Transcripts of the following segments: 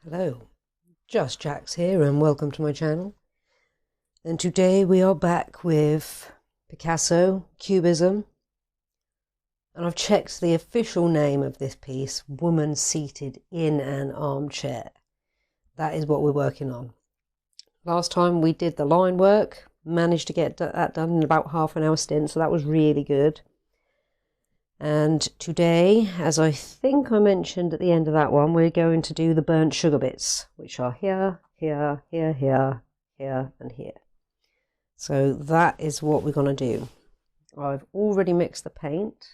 Hello, Just Jax here and welcome to my channel. And today we are back with Picasso, Cubism. And I've checked the official name of this piece, Woman Seated in an Armchair. That is what we're working on. Last time we did the line work, managed to get that done in about half an hour stint, so that was really good. And today, as I think I mentioned at the end of that one, we're going to do the burnt sugar bits, which are here, here, here, here, here, and here. So that is what we're going to do. I've already mixed the paint.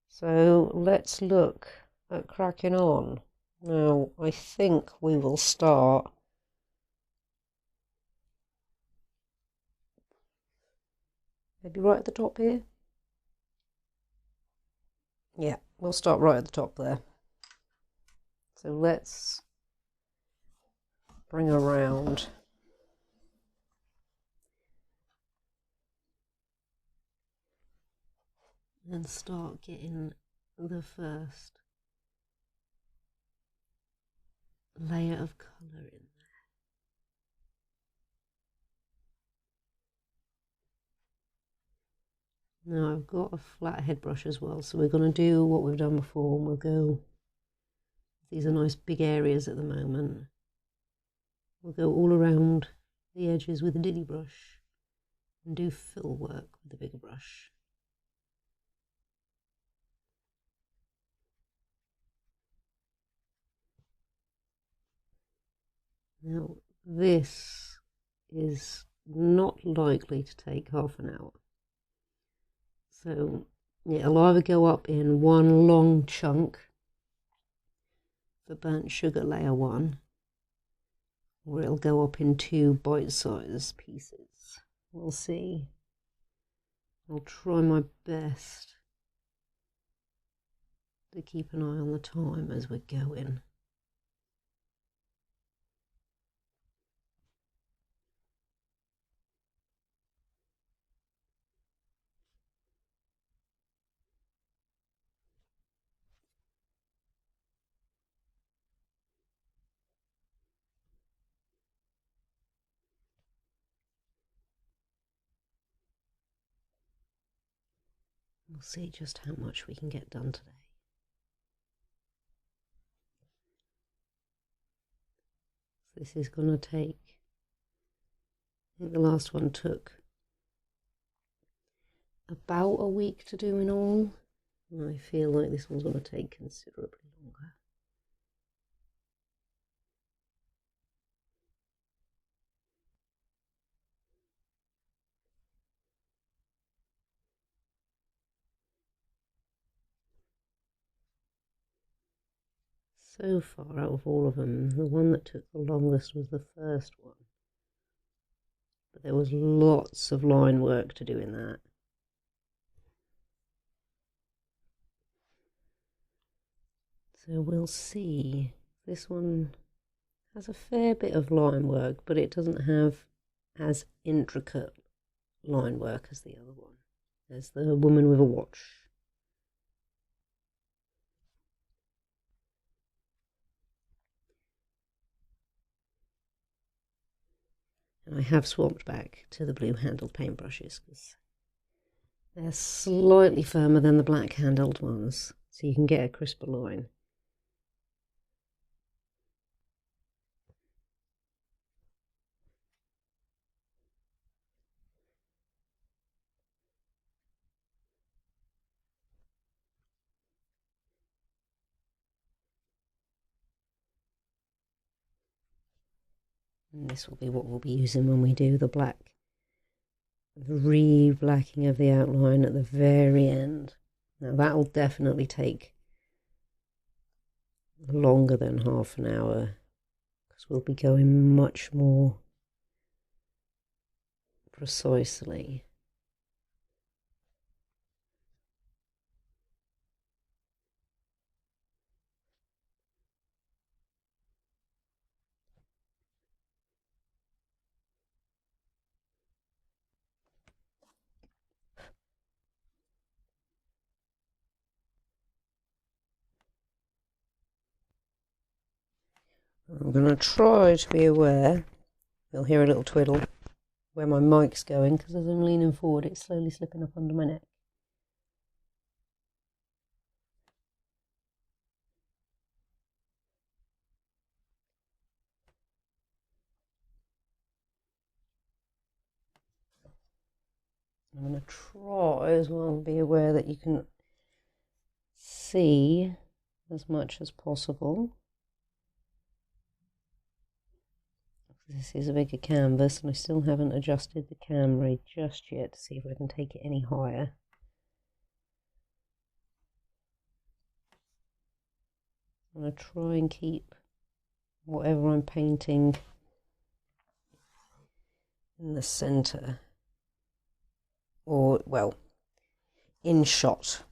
So let's look at cracking on. Now, I think we will start maybe right at the top here. Yeah, we'll start right at the top there. So let's bring around. And start getting the first layer of colour in there. Now I've got a flat head brush as well, so we're going to do what we've done before, and we'll go, these are nice big areas at the moment, we'll go all around the edges with a dilly brush and do fill work with the bigger brush. Now this is not likely to take half an hour, so it'll either go up in one long chunk for burnt sugar layer 1, or it'll go up in 2 bite-sized pieces. We'll see. I'll try my best to keep an eye on the time as we're going. We'll see just how much we can get done today. So this is going to take, I think the last one took about a week to do in all. And I feel like this one's going to take considerably longer. So far, out of all of them, the one that took the longest was the first one. But there was lots of line work to do in that. So we'll see. This one has a fair bit of line work, but it doesn't have as intricate line work as the other one. There's the woman with a watch. And I have swapped back to the blue handled paintbrushes because they're slightly firmer than the black handled ones, so you can get a crisper line. And this will be what we'll be using when we do the black, the re-blacking of the outline at the very end. Now that will definitely take longer than half an hour because we'll be going much more precisely. I'm going to try to be aware, you'll hear a little twiddle, where my mic's going, because as I'm leaning forward it's slowly slipping up under my neck. I'm going to try as well and be aware that you can see as much as possible. This is a bigger canvas and I still haven't adjusted the camera just yet to see if I can take it any higher. I'm going to try and keep whatever I'm painting in the center, or well, in shot.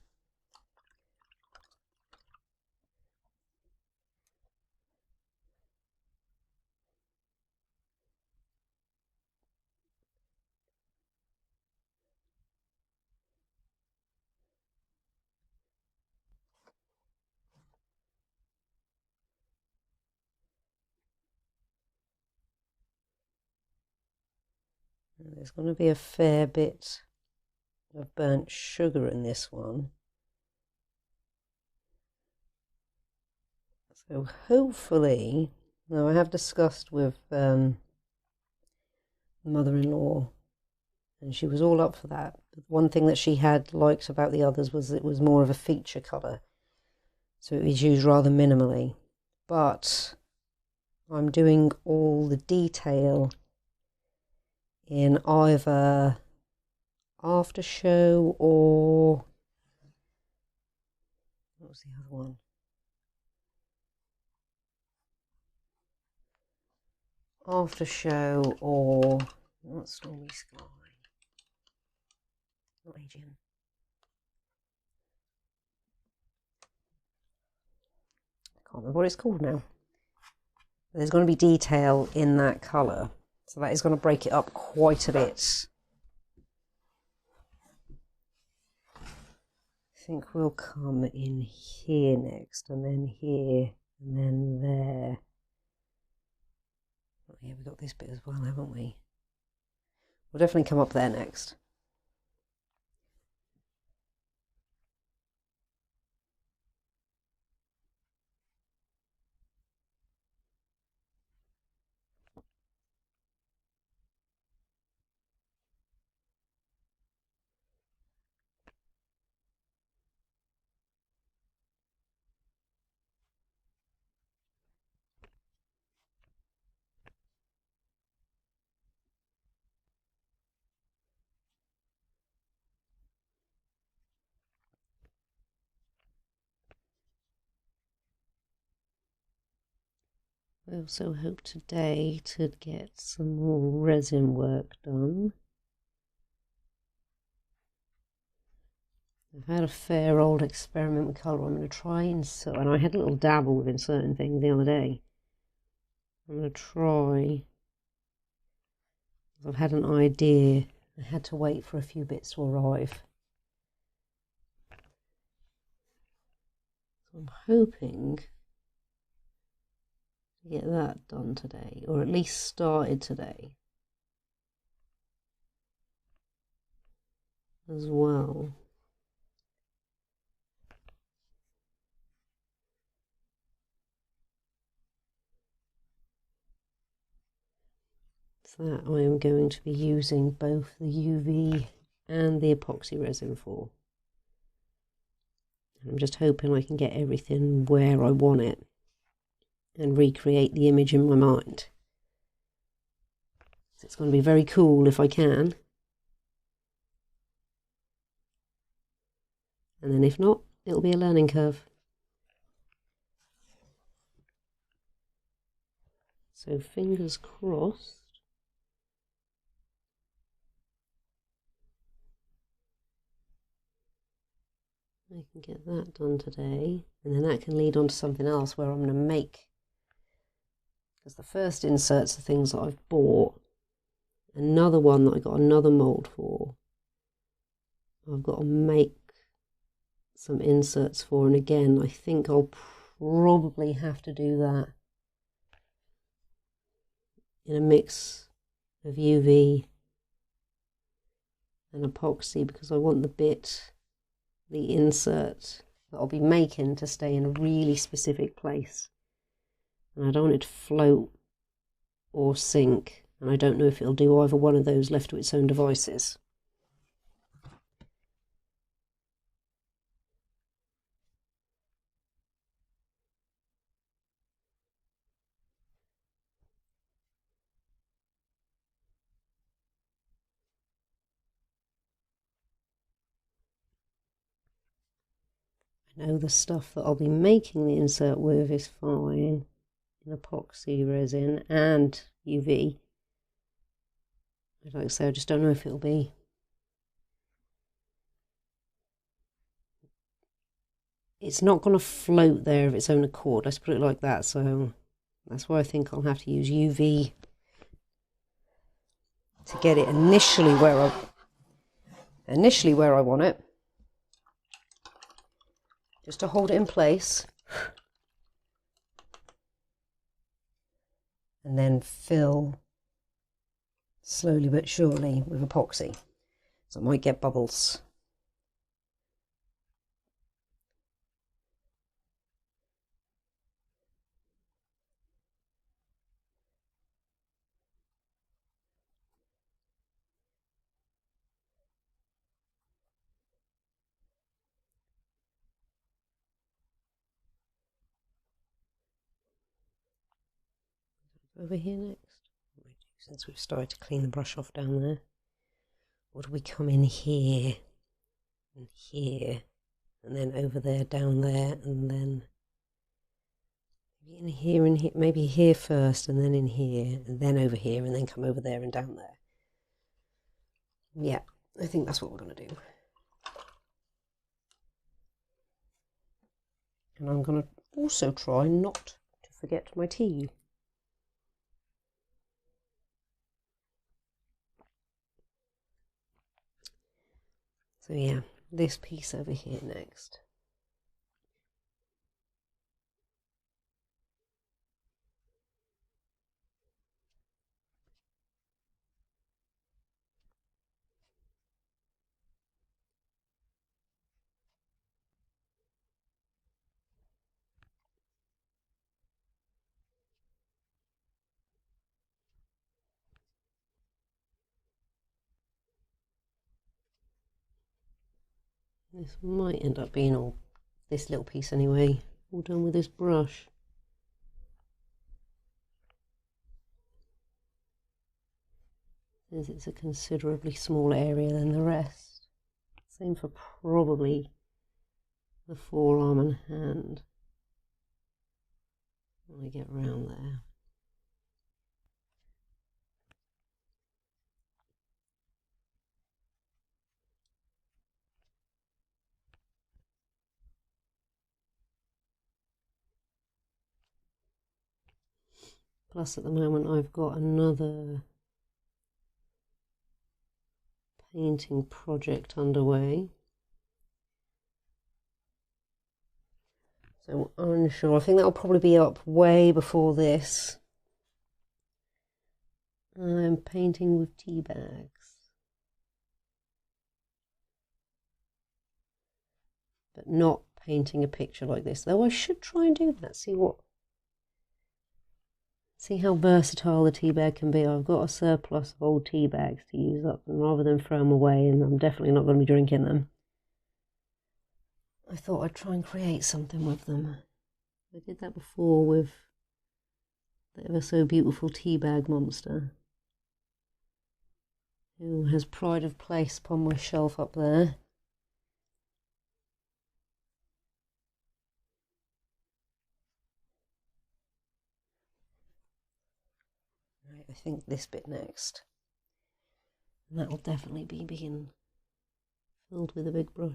There's going to be a fair bit of burnt sugar in this one. So hopefully, now I have discussed with mother-in-law and she was all up for that. But one thing that she had liked about the others was it was more of a feature colour. So it was used rather minimally. But I'm doing all the detail in either after show or what was the other one? After show or not Stormy Sky. Not Aegean. I can't remember what it's called now. There's going to be detail in that colour, so that is going to break it up quite a bit. I think we'll come in here next, and then here, and then there. Oh, yeah, we've got this bit as well, haven't we? We'll definitely come up there next. I also hope today to get some more resin work done. I've had a fair old experiment with colour. I'm going to try insert, and I had a little dabble with inserting things the other day. I'm going to try, I've had an idea. I had to wait for a few bits to arrive. So I'm hoping to get that done today, or at least started today as well. So that I am going to be using both the UV and the epoxy resin for. I'm just hoping I can get everything where I want it and recreate the image in my mind. So it's going to be very cool if I can. And then if not, it'll be a learning curve. So fingers crossed. I can get that done today, and then that can lead on to something else where I'm going to make, because the first inserts are things that I've bought, another one that I got another mould for, I've got to make some inserts for, and again I think I'll probably have to do that in a mix of UV and epoxy because I want the insert that I'll be making to stay in a really specific place. And I don't want it to float or sink, and I don't know if it'll do either one of those left to its own devices. I know the stuff that I'll be making the insert with is fine in epoxy resin and UV. Like I say, I just don't know if it'll be. It's not going to float there of its own accord, let's put it like that, so that's why I think I'll have to use UV to get it initially where I want it, just to hold it in place, and then fill slowly but surely with epoxy, so I might get bubbles. Over here next, since we've started to clean the brush off down there, or do we come in here and here and then over there, down there, and then maybe in here and here, maybe here first and then in here and then over here and then come over there and down there? Yeah, I think that's what we're going to do. And I'm going to also try not to forget my tea. So yeah, this piece over here next. This might end up being all, this little piece anyway, all done with this brush. Since it's a considerably smaller area than the rest. Same for probably the forearm and hand when I get around there. Plus at the moment I've got another painting project underway. So I'm unsure. I think that'll probably be up way before this. I'm painting with tea bags, but not painting a picture like this, though I should try and do that. See how versatile the tea bag can be. I've got a surplus of old tea bags to use up, and rather than throw them away, and I'm definitely not going to be drinking them, I thought I'd try and create something with them. I did that before with the ever so beautiful tea bag monster, who has pride of place upon my shelf up there. Right, I think this bit next. And that will definitely be being filled with a big brush.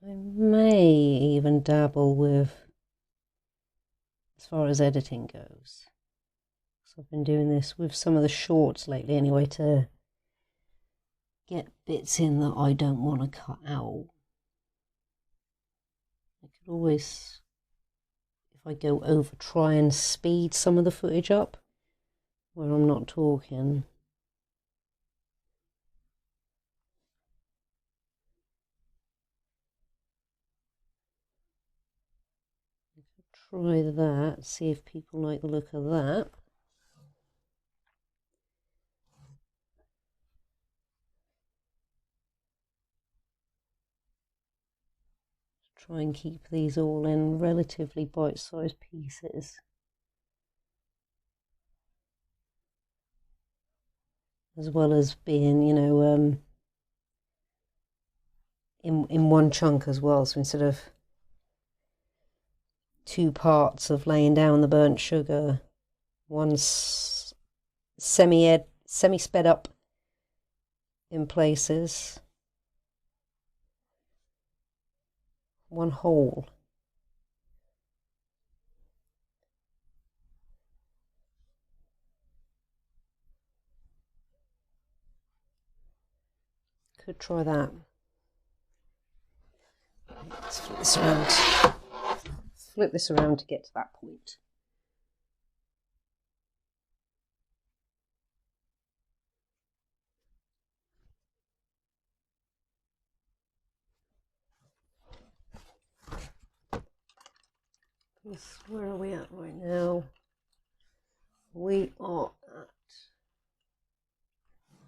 I may even dabble with, as far as editing goes. So I've been doing this with some of the shorts lately anyway, to get bits in that I don't want to cut out. I could always, if I go over, try and speed some of the footage up where I'm not talking. I could try that, see if people like the look of that. Try and keep these all in relatively bite-sized pieces, as well as being, you know, in one chunk as well. So instead of two parts of laying down the burnt sugar, one's semi sped up in places, one whole. Could try that. Let's flip this around. Flip this around to get to that point. Yes, where are we at right now? We are at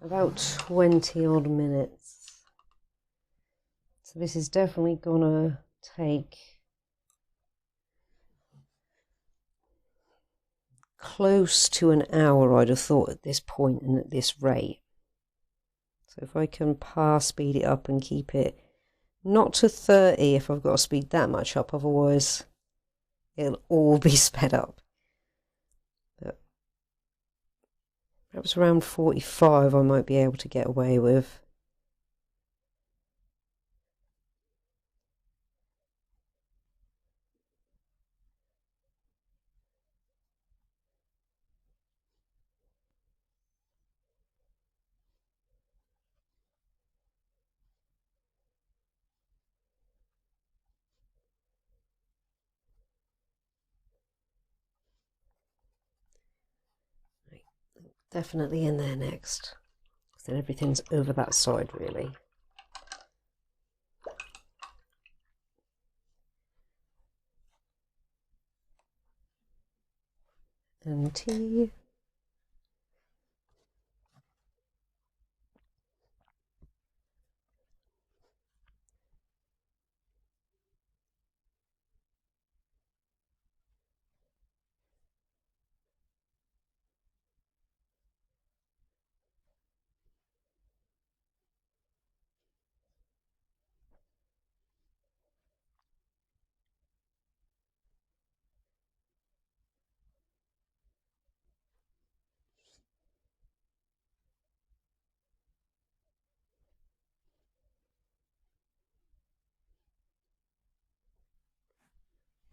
about 20 odd minutes. So this is definitely gonna take close to an hour, I'd have thought, at this point and at this rate. So if I can speed it up and keep it not to 30 if I've got to speed that much up, otherwise it'll all be sped up. But perhaps around 45 I might be able to get away with. Definitely in there next. Then everything's over that side really. And tea.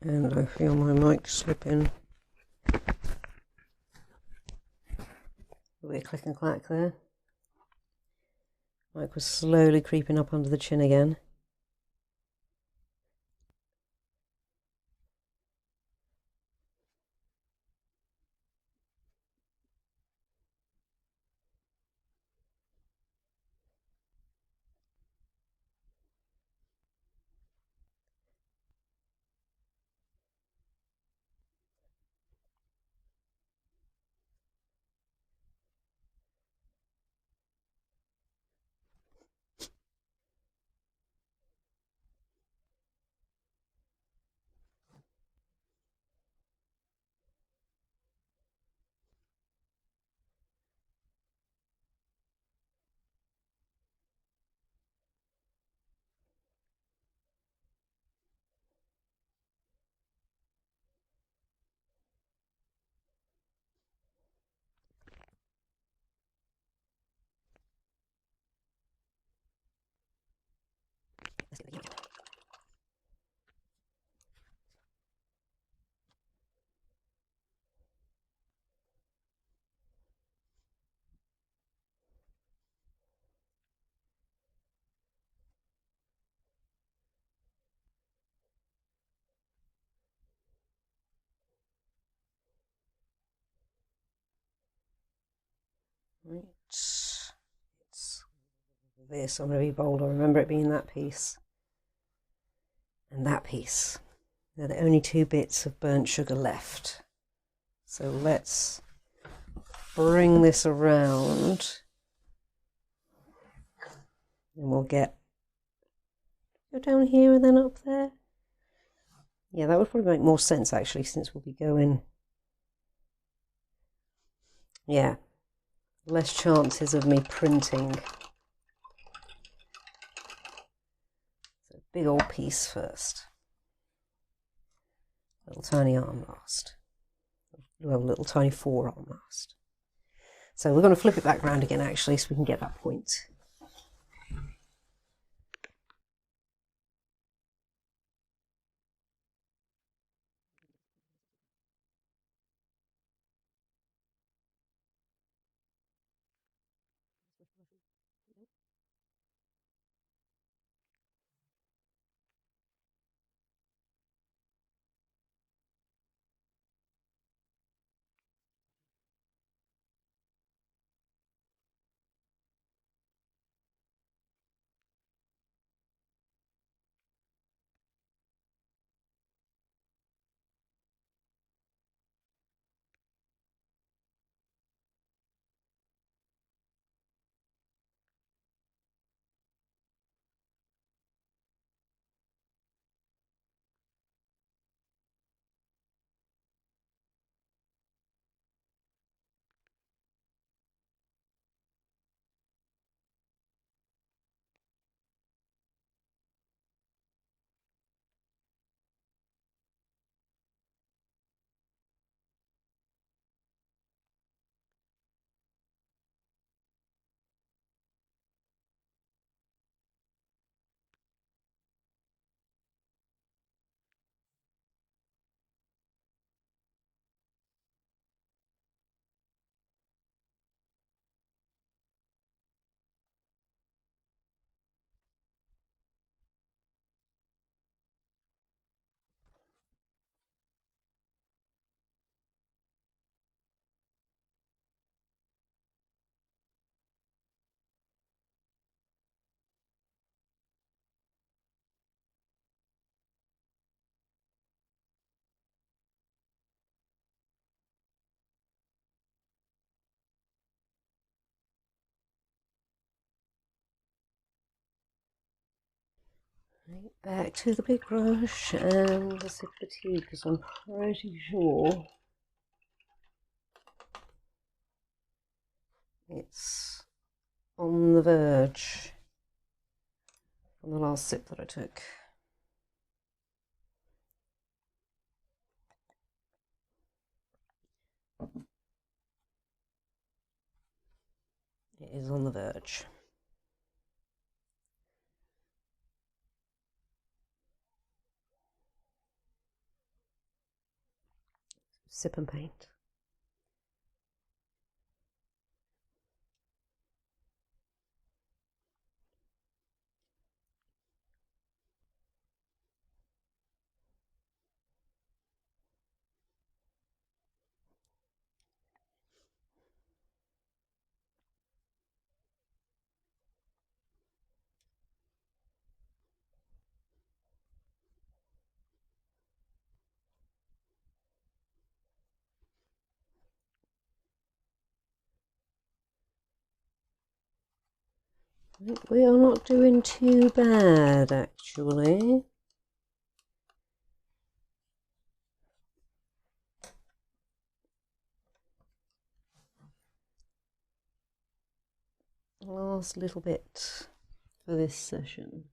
And I feel my mic slipping. A bit of click and clack there. Mic was slowly creeping up under the chin again. Right. It's this. I'm going to be bold. I remember it being that piece and that piece. They're the only two bits of burnt sugar left. So let's bring this around and we'll go down here and then up there. Yeah, that would probably make more sense actually, since we'll be going. Yeah, less chances of me printing. So big old piece first. Little tiny arm last. Well, little tiny forearm last. So we're going to flip it back around again actually, so we can get that point. Right, back to the big brush and the zip fatigue, because I'm pretty sure it's on the verge from the last sip that I took. It is on the verge. Sip and paint. We are not doing too bad, actually. Last little bit for this session.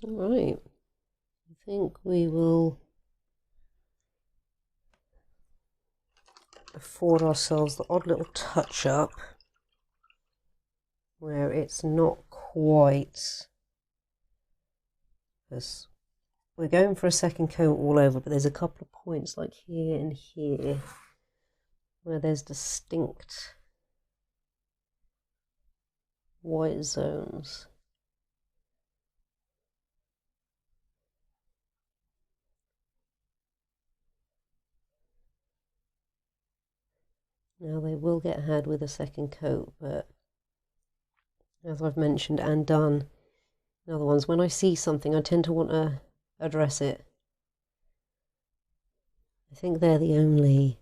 Alright, I think we will afford ourselves the odd little touch up where it's not quite, because we're going for a second coat all over, but there's a couple of points like here and here where there's distinct white zones. Now they will get had with a second coat, but as I've mentioned and done in other ones, when I see something I tend to want to address it. I think they're the only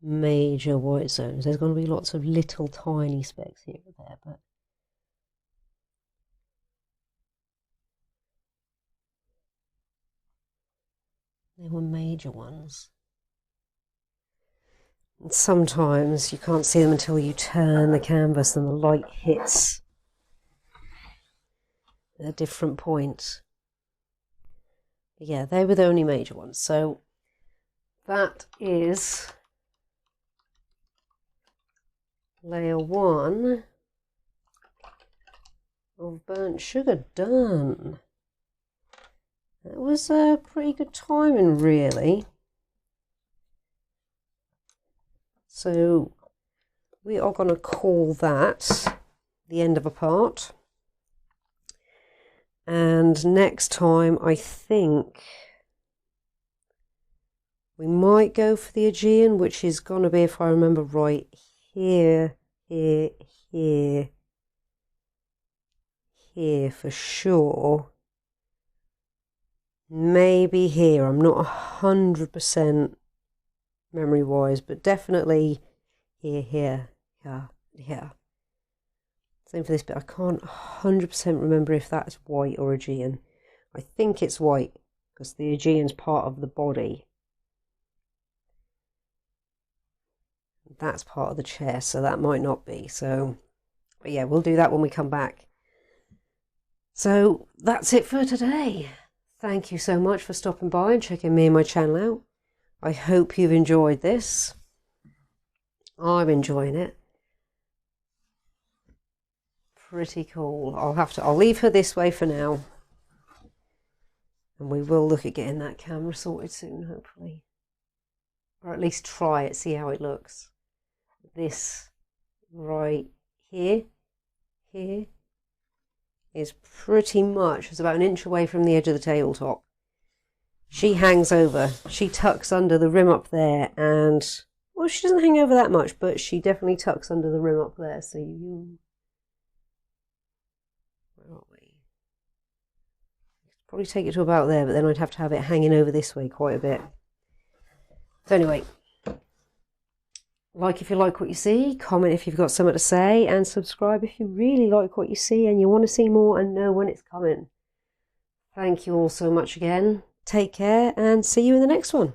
major white zones. There's going to be lots of little tiny specks here and there, but they were major ones. And sometimes you can't see them until you turn the canvas and the light hits at different points. But yeah, they were the only major ones. So that is layer 1 of burnt sugar done. That was a pretty good timing, really. So we are going to call that the end of a part. And next time, I think we might go for the Aegean, which is going to be, if I remember right, here, here, here, here for sure. Maybe here. I'm not 100% memory-wise, but definitely here, here, here, here. Same for this bit. I can't 100% remember if that's white or Aegean. I think it's white because the Aegean's part of the body. That's part of the chest, so that might not be. So, but yeah, we'll do that when we come back. So that's it for today. Thank you so much for stopping by and checking me and my channel out. I hope you've enjoyed this. I'm enjoying it. Pretty cool. I'll leave her this way for now. And we will look at getting that camera sorted soon, hopefully. Or at least try it, see how it looks. This right here is pretty much, it's about an inch away from the edge of the tabletop. She hangs over, she tucks under the rim up there, and, well, she doesn't hang over that much, but she definitely tucks under the rim up there, so you, where are we? Probably take it to about there, but then I'd have to have it hanging over this way quite a bit. So anyway, like if you like what you see, comment if you've got something to say, and subscribe if you really like what you see and you want to see more and know when it's coming. Thank you all so much again. Take care and see you in the next one.